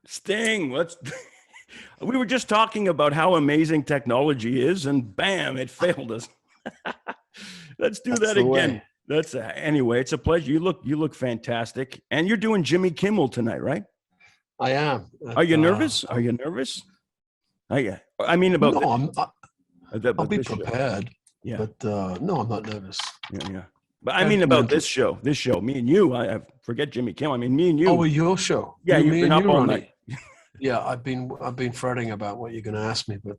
Sting, let's. We were just talking about how amazing technology is, and bam, it failed us. Let's do That's that the again. way. That's anyway. It's a pleasure. You look fantastic, and you're doing Jimmy Kimmel tonight, right? I am. Are you nervous? Are you nervous? Yeah. I mean about No, this, I'll about be this show. prepared. Yeah. But no, I'm not nervous. Yeah. Yeah. But I Got mean about mental. this show. This show. Me and you. I forget Jimmy Kimmel. I mean me and Oh, you. well, your show. Yeah. You've Me been and up you, all night. Ronnie. Yeah, I've been fretting about what you're going to ask me, but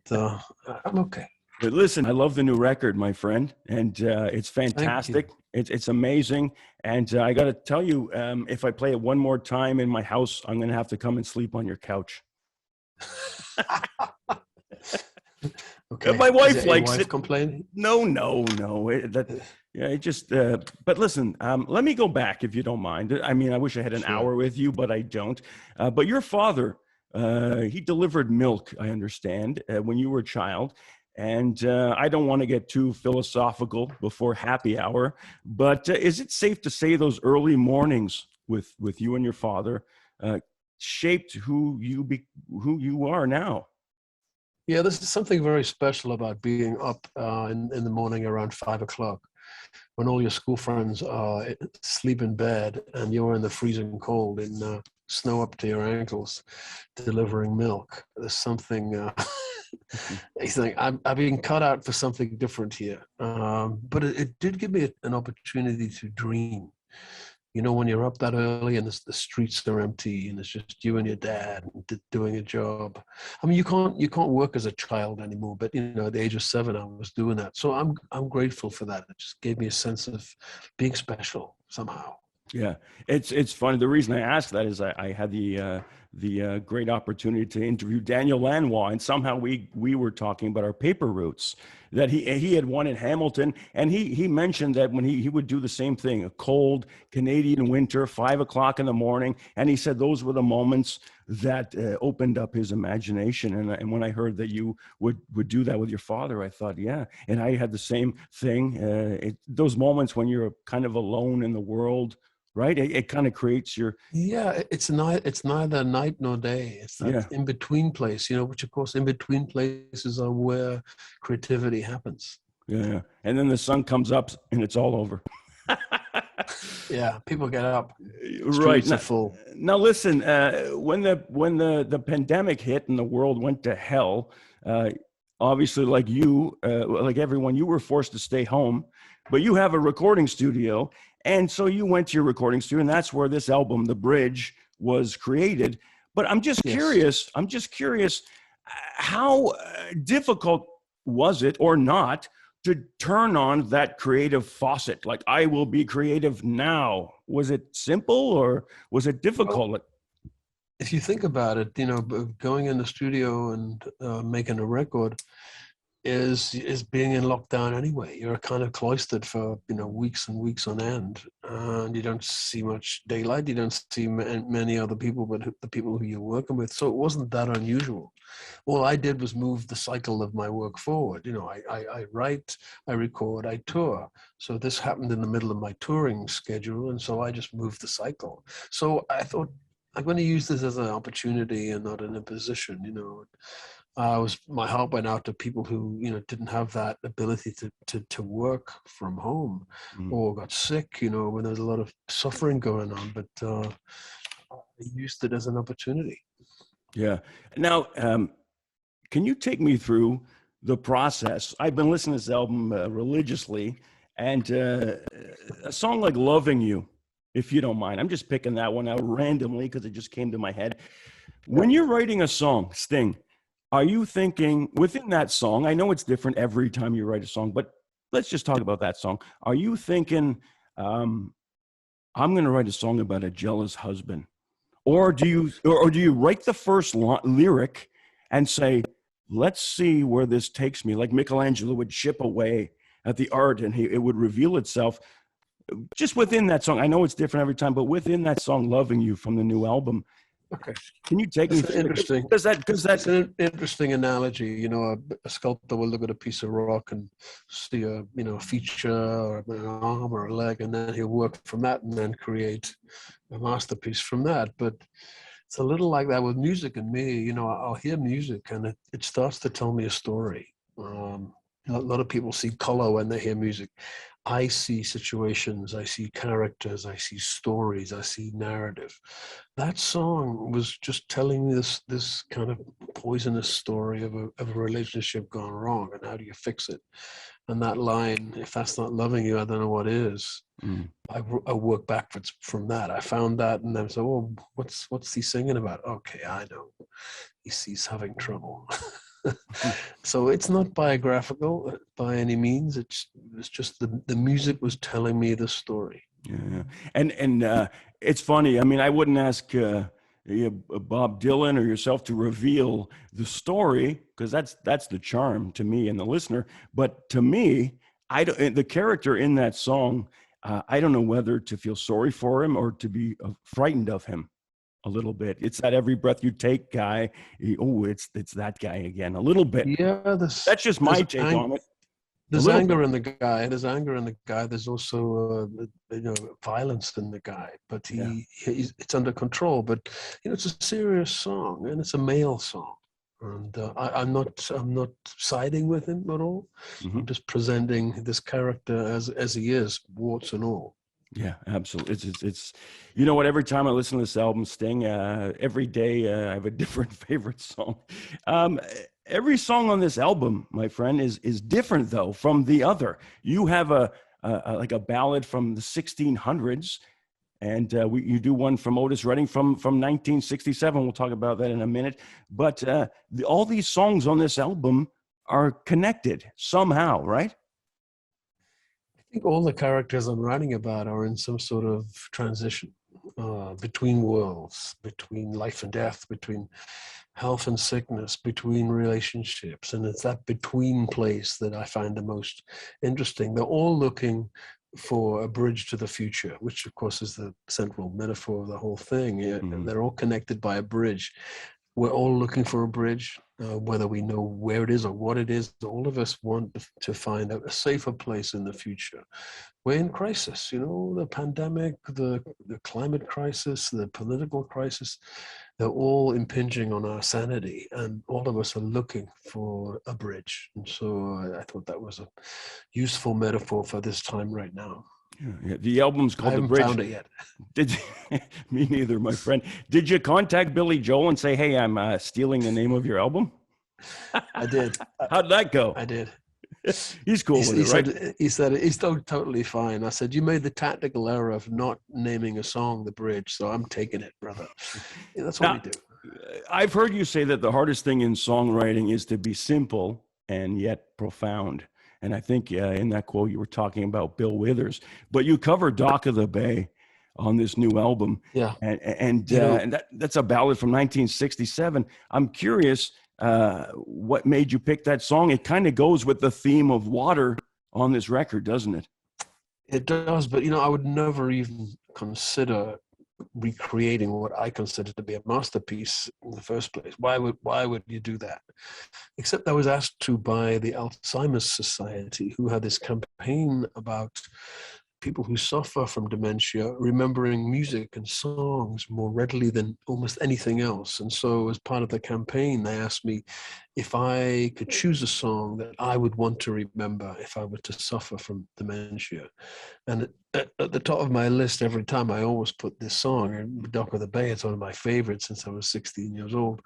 I'm okay. But listen, I love the new record, my friend, and it's Thank you. fantastic. It's amazing, and I got to tell you, if I play it one more time in my house, I'm going to have to come and sleep on your couch. Okay. My Is wife it your likes wife it. complaining? No. Yeah, it just. But listen, let me go back if you don't mind. I mean, I wish I had an Sure. hour with you, but I don't. But your father, he delivered milk, I understand, when you were a child. And I don't want to get too philosophical before happy hour, but is it safe to say those early mornings with you and your father shaped who you are now? Yeah, this is something very special about being up in the morning around 5 o'clock when all your school friends are asleep in bed and you're in the freezing cold in snow up to your ankles delivering milk. There's something, I think I've been cut out for something different here. But it did give me an opportunity to dream. You know, when you're up that early and the streets are empty and it's just you and your dad doing a job. I mean, you can't work as a child anymore. But you know, at the age of 7, I was doing that. So I'm grateful for that. It just gave me a sense of being special somehow. Yeah, it's funny. The reason I asked that is I had the great opportunity to interview Daniel Lanois, and somehow we were talking about our paper routes. That he had won in Hamilton, and he mentioned that when he would do the same thing, a cold Canadian winter, 5 o'clock in the morning, and he said those were the moments that opened up his imagination. And when I heard that you would do that with your father, I thought, yeah. And I had the same thing. Those moments when you're kind of alone in the world, right? It kind of creates your. Yeah, it's neither night nor day. It's that Yeah. in between place, you know, which of course in between places are where creativity happens. Yeah. And then the sun comes up and it's all over. Yeah, people get up, Right. streets are Now, full. now listen, when the pandemic hit and the world went to hell, obviously like everyone, you were forced to stay home, but you have a recording studio. And so you went to your recording studio, and that's where this album, The Bridge, was created. But Yes. I'm just curious, how difficult was it or not to turn on that creative faucet? Like, I will be creative now. Was it simple or was it Well, difficult? if you think about it, you know, going in the studio and making a record is being in lockdown anyway. You're kind of cloistered for weeks and weeks on end, and you don't see much daylight. You don't see many other people, but the people who you're working with. So it wasn't that unusual. All I did was move the cycle of my work forward. You know, I write, I record, I tour. So this happened in the middle of my touring schedule, and so I just moved the cycle. So I thought, I'm going to use this as an opportunity and not an imposition. You know, my heart went out to people who didn't have that ability to work from home Mm, or got sick. You know, when there was a lot of suffering going on, but I used it as an opportunity. yeah. Now, can you take me through the process? I've been listening to this album religiously, and a song like "Loving You," if you don't mind, I'm just picking that one out randomly because it just came to my head. Yeah. When you're writing a song, Sting, are you thinking within that song? I know it's different every time you write a song, but let's just talk about that song. Are you thinking, um, I'm going to write a song about a jealous husband? Or do you write the first lyric and say, let's see where this takes me? Like Michelangelo would chip away at the art and it would reveal itself just within that song. I know it's different every time, but within that song, Loving You from the new album, Okay. can you take me That's an through? interesting. Because that, It's an interesting analogy. You know, a sculptor will look at a piece of rock and see a feature or an arm or a leg, and then he'll work from that and then create a masterpiece from that. But it's a little like that with music and me. You know, I'll hear music and it starts to tell me a story. A lot of people see color when they hear music. I see situations, I see characters, I see stories, I see narrative. That song was just telling me this kind of poisonous story of a relationship gone wrong, and how do you fix it? And that line, if that's not loving you, I don't know what is. Mm. I work backwards from that. I found that, and then so, oh, what's he singing about? Okay, I know. He's having trouble. So it's not biographical by any means. It's just the music was telling me the story. Yeah. And it's funny. I mean, I wouldn't ask Bob Dylan or yourself to reveal the story, because that's the charm to me and the listener. But to me, the character in that song, I don't know whether to feel sorry for him or to be frightened of him a little bit. It's that every breath you take guy. It's that guy again a little bit. Yeah, That's just my take on it. There's anger in the guy. There's anger in the guy. There's also violence in the guy, but it's under control. But it's a serious song, and it's a male song. And I'm not siding with him at all. Mm-hmm. I'm just presenting this character as he is, warts and all. Yeah, absolutely. It's you know what? Every time I listen to this album, Sting, every day I have a different favorite song. Every song on this album, my friend, is different though from the other. You have a like a ballad from the 1600s, and you do one from Otis Redding from 1967. We'll talk about that in a minute. But all these songs on this album are connected somehow, right? I think all the characters I'm writing about are in some sort of transition between worlds, between life and death, between health and sickness, between relationships. And it's that between place that I find the most interesting. They're all looking for a bridge to the future, which of course is the central metaphor of the whole thing. Mm-hmm. They're all connected by a bridge. We're all looking for a bridge, whether we know where it is or what it is. All of us want to find a safer place in the future. We're in crisis, the pandemic, the climate crisis, the political crisis. They're all impinging on our sanity, and all of us are looking for a bridge. And so I thought that was a useful metaphor for this time right now. Yeah. The album's called I The Bridge. Found it yet. Did you, me neither, my friend. Did you contact Billy Joel and say, "Hey, I'm stealing the name of your album"? I did. How'd that go? I did. He's cool with it, right? He said he's totally fine. I said, you made the tactical error of not naming a song The Bridge, so I'm taking it, brother. Yeah, that's what we do. I've heard you say that the hardest thing in songwriting is to be simple and yet profound. And I think in that quote, you were talking about Bill Withers, but you cover Dock of the Bay on this new album. Yeah. And that's a ballad from 1967. I'm curious, what made you pick that song? It kind of goes with the theme of water on this record, doesn't it? It does, but I would never even consider recreating what I consider to be a masterpiece in the first place. Why would you do that? Except I was asked to by the Alzheimer's Society, who had this campaign about people who suffer from dementia remembering music and songs more readily than almost anything else. And so as part of the campaign, they asked me if I could choose a song that I would want to remember if I were to suffer from dementia. And at the top of my list every time, I always put this song, Dock of the Bay. It's one of my favorites since I was 16 years old.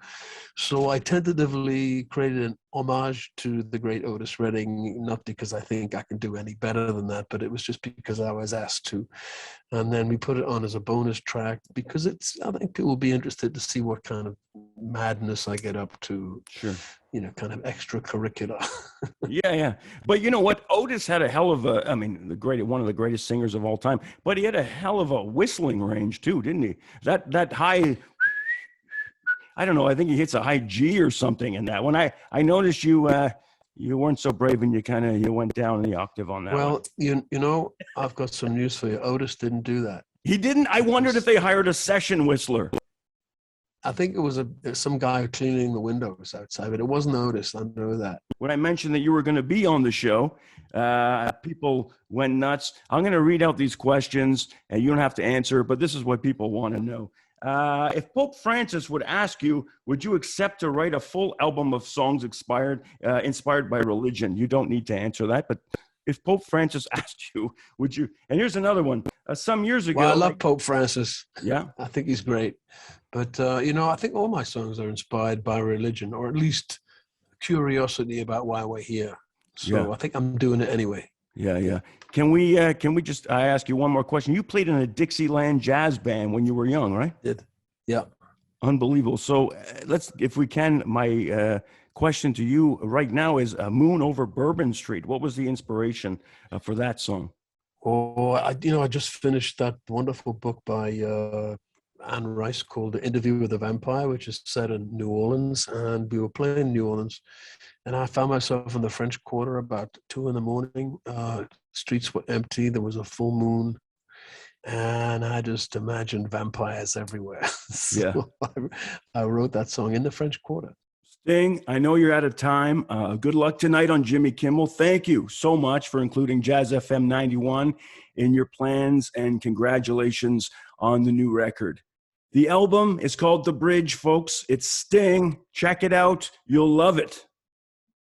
So I tentatively created an homage to the great Otis Redding, not because I think I can do any better than that, but it was just because I was asked to. And then we put it on as a bonus track because I think people will be interested to see what kind of madness I get up to. Sure. Kind of extracurricular. Yeah. But you know what? Otis had a hell of one of the greatest singers of all time, but he had a hell of a whistling range too, didn't he? That high, I don't know, I think he hits a high G or something in that. When I noticed you weren't so brave and you went down in the octave on that one. Well, I've got some news for you. Otis didn't do that. He didn't? I wondered if they hired a session whistler. I think it was some guy cleaning the windows outside, but it wasn't Otis. I know that. When I mentioned that you were going to be on the show, people went nuts. I'm going to read out these questions, and you don't have to answer, but this is what people want to know. If Pope Francis would ask you, would you accept to write a full album of songs inspired by religion? You don't need to answer that, but if Pope Francis asked you, would you? And here's another one. Some years ago, Well, I love Pope Francis. yeah, I think he's great. But, I think all my songs are inspired by religion, or at least curiosity about why we're here. So yeah. I think I'm doing it anyway. Yeah. Can we just, I ask you one more question? You played in a Dixieland jazz band when you were young, right? Did. Yeah. Unbelievable. So let's, if we can, my question to you right now is Moon Over Bourbon Street. What was the inspiration for that song? Oh, I just finished that wonderful book by Anne Rice called The Interview with the Vampire, which is set in New Orleans. And we were playing in New Orleans. And I found myself in the French Quarter about 2 a.m. Streets were empty. There was a full moon. And I just imagined vampires everywhere. So I wrote that song in the French Quarter. Sting, I know you're out of time. Good luck tonight on Jimmy Kimmel. Thank you so much for including Jazz FM 91 in your plans, and congratulations on the new record. The album is called The Bridge, folks. It's Sting. Check it out. You'll love it.